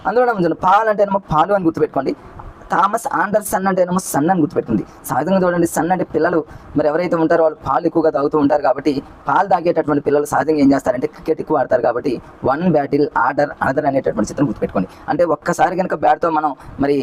అందులో పాల్ అంటేనేమో పాలు అని గుర్తుపెట్టుకోండి. థామస్ ఆండర్సన్ అంటేనేమో సన్ అని గుర్తుపెట్టింది. సహజంగా చూడండి, సన్ అంటే పిల్లలు మరి ఎవరైతే ఉంటారో వాళ్ళు పాలు ఎక్కువగా తాగుతూ ఉంటారు కాబట్టి పాలు తాగేటటువంటి పిల్లలు సహజంగా ఏం చేస్తారంటే క్రికెట్ ఎక్కువ ఆడతారు కాబట్టి వన్ బ్యాటిల్ ఆర్డర్ అనదర్ అనేటటువంటి చిత్రం గుర్తుపెట్టుకోండి. అంటే ఒక్కసారి కనుక బ్యాట్తో మనం మరి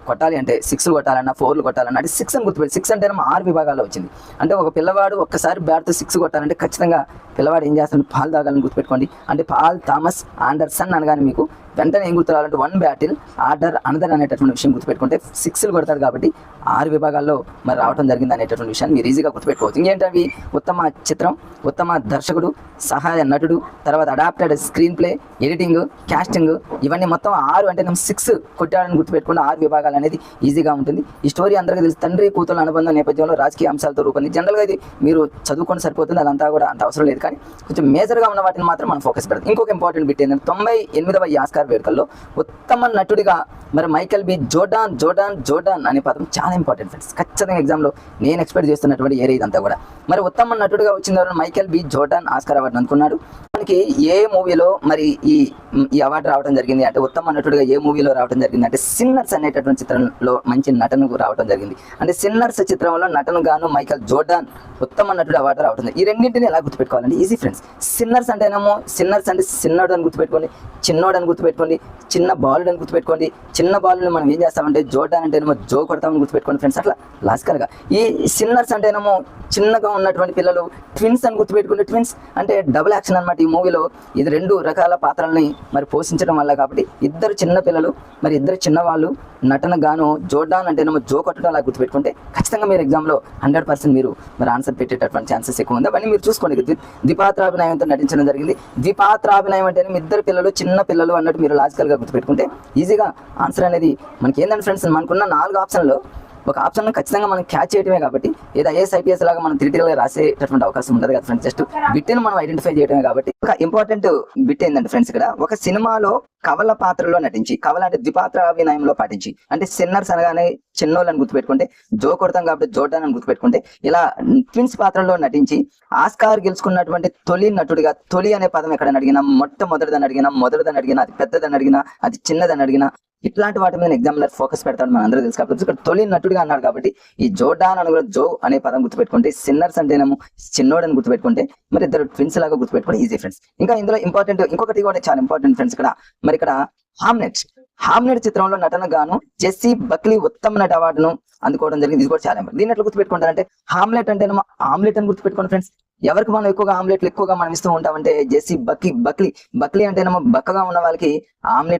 కొట్టాలి అంటే 6 కొట్టాలన్నా 4 కొట్టాలన్నా అంటే 6 అని గుర్తుపెట్టి 6 అంటే 6 విభాగాల్లో వచ్చింది. అంటే ఒక పిల్లవాడు ఒక్కసారి బ్యాట్తో 6 కొట్టాలంటే ఖచ్చితంగా పిల్లవాడు ఏం చేస్తాడు, పాలు తాగాలని గుర్తుపెట్టుకోండి. అంటే పాల్ థామస్ ఆండర్సన్ అనగానే మీకు వెంటనే ఏం గుర్తు రావాలంటే వన్ బ్యాటిల్ ఆర్డర్ అనదర్ అనేటటువంటి విషయం గుర్తుపెట్టుకుంటే 6 కొడతాడు కాబట్టి 6 విభాగాల్లో మరి రావడం జరిగింది అనేటటువంటి విషయాన్ని మీరు ఈజీగా గుర్తుపెట్టుకోవచ్చు. ఇంకేంటవి, ఉత్తమ చిత్రం, ఉత్తమ దర్శకుడు, సహాయ నటుడు, తర్వాత adapted screenplay, editing, casting, ఇవన్నీ మొత్తం 6 అంటే 6 కొట్టాడని గుర్తుపెట్టుకున్న 6 విభాగాలు అనేది ఈజీగా ఉంటుంది. ఈ స్టోరీ అందరికీ తెలుసు. తండ్రి కూతురు అనుబంధం నేపథ్యంలో రాజకీయ అంశాలతో రూపొంది. జనరల్గా ఇది మీరు చదువుకొని సరిపోతుంది, అదంతా కూడా అంత అవసరం లేదు. కానీ కొంచెం మేజర్గా ఉన్న వాటిని మాత్రం మనం ఫోకస్ పెడతాం. ఇంకొక ఇంపార్టెంట్ బిట్ ఏంటంటే 98వ ఆస్కార్ వేడుకల్లో ఉత్తమ నటుడిగా మరి మైకేల్ బి జోర్డాన్ అనే పదం చాలా ఇంపార్టెంట్ ఫ్రెండ్స్. ఖచ్చితంగా ఎగ్జామ్లో నేను ఎక్స్పెక్ట్ చేస్తున్నటువంటి ఏరియా ఇదంతా కూడా. మరి ఉత్తమ నటుడిగా వచ్చిన Michael B Jordan Oscar award అందుకున్నాడు. మనకి ఏ మూవీలో మరి ఈ అవార్డు రావడం జరిగింది అంటే, ఉత్తమ నటుడిగా ఏ మూవీలో రావడం జరిగింది అంటే సిన్నర్స్ అనేటటువంటి చిత్రంలో మంచి నటనకు రావడం జరిగింది. అంటే సిన్నర్స్ చిత్రంలో నటన గాను మైకేల్ జోర్డాన్ ఉత్తమ నటుడు అవార్డు రావడం జరిగింది. ఈ రెండింటిని ఎలా గుర్తుపెట్టుకోవాలంటే ఈజీ ఫ్రెండ్స్. సిన్నర్స్ అంటేనేమో సిన్నర్స్ అంటే చిన్నోడు అని గుర్తుపెట్టుకోండి, చిన్నోడు అని గుర్తుపెట్టుకోండి, చిన్న బాలుడు అని గుర్తుపెట్టుకోండి. చిన్న బాలుని మనం ఏం చేస్తామంటే జోర్డాన్ అంటేనేమో జో కొడతామని గుర్తుపెట్టుకోండి ఫ్రెండ్స్. అట్లా లాజికల్గా ఈ సిన్నర్స్ అంటేనేమో చిన్నగా ఉన్నటువంటి పిల్లలు, ట్విన్స్ అని గుర్తుపెట్టుకుంటే ట్విన్స్ అంటే డబుల్ యాక్షన్ అనమాట. ఈ మూవీలో ఇది 2 రకాల పాత్రల్ని మరి పోషించడం వల్ల కాబట్టి ఇద్దరు చిన్న పిల్లలు మరి ఇద్దరు చిన్నవాళ్ళు నటన గాను జోర్డాన్ అంటేనేమో జో కొట్టడం అలా గుర్తుపెట్టుకుంటే ఖచ్చితంగా మీరు ఎగ్జామ్లో 100% మీరు మరి ఆన్సర్ పెట్టేటటువంటి ఛాన్సెస్ ఎక్కువ ఉంది. అవన్నీ మీరు చూసుకోండి. ద్విపాత్రాభినయంతో నటించడం జరిగింది. ద్విపాత్రాభినయం అంటేనే ఇద్దరు పిల్లలు, చిన్న పిల్లలు అన్నట్టు మీరు లాజికల్గా గుర్తుపెట్టుకుంటే ఈజీగా ఆన్సర్ అనేది మనకి ఏంటంటే ఫ్రెండ్స్, మనకున్న 4 ఆప్షన్లో ఒక ఆప్షన్ ఖచ్చితంగా మనం క్యాచ్ చేయడమే కాబట్టి ఏదో ఐఏఎస్ ఐపీఎస్ లాగా మనం థియరిటికల్గా రాసేటటువంటి అవకాశం ఉంటుంది కదా ఫ్రెండ్స్. జస్ట్ బిట్ని మనం ఐడెంటిఫై చేయడమే కాబట్టి ఒక ఇంపార్టెంట్ బిట్ ఏంటంటే ఫ్రెండ్స్, ఇక్కడ ఒక సినిమాలో కవల పాత్రలో నటించి, కవల అంటే ద్విపాత్రాభినయంలో పాటించి, అంటే సిన్నర్స్ అనగానే చిన్నోళ్ళని గుర్తుపెట్టుకుంటే జో కొడతాం కాబట్టి జోర్డాన్ అని గుర్తుపెట్టుకుంటే, ఇలా ట్విన్స్ పాత్రలో నటించి ఆస్కార్ గెలుచుకున్నటువంటి తొలి నటుడిగా, తొలి అనే పదం ఎక్కడని అడిగినా, మొట్టమొదటిదని అడిగినా, మొదటిదని అడిగినా, అది పెద్దదని అడిగినా, అది చిన్నదని అడిగినా, ఇట్లాంటి వాటి మీద ఎగ్జామినర్ ఫోకస్ పెడతాడు మన అందరూ తెలుసు కాబట్టి ఇక్కడ తొలి నటుడిగా అన్నాడు కాబట్టి ఈ జోర్డాన్ అని కూడా జో అనే పదం గుర్తుపెట్టుకుంటే, సిన్నర్స్ అంటేనేమో చిన్నోడని గుర్తుపెట్టుకుంటే, మరి ఇద్దరు ట్విన్స్ లాగా గుర్తుపెట్టుకుంటే ఈజీ ఫ్రెండ్స్. ఇంకా ఇందులో ఇంపార్టెంట్ ఇంకొకటి కూడా చాలా ఇంపార్టెంట్ ఫ్రెండ్స్ ఇక్కడ. మరి ఇక్కడ హామ్లెట్ చిత్రంలో నటన గాను జెస్సీ బక్లీ ఉత్తమ నటి అవార్డును అందుకోవడం జరిగింది. ఇది కూడా చాలా ఇంపార్టెంట్. దీన్ని ఎట్లా గుర్తుపెట్టుకుంటారంటే, హామ్లెట్ అంటేనేమో ఆమ్లెట్ అని గుర్తుపెట్టుకోండి ఫ్రెండ్స్. ఎవరికి మనం ఎక్కువగా ఆమ్లెట్లు ఎక్కువగా మనం ఇస్తూ ఉంటామంటే జెస్సీ బక్లీ అంటేనేమో బక్కగా ఉన్న వాళ్ళకి ఆమ్లెట్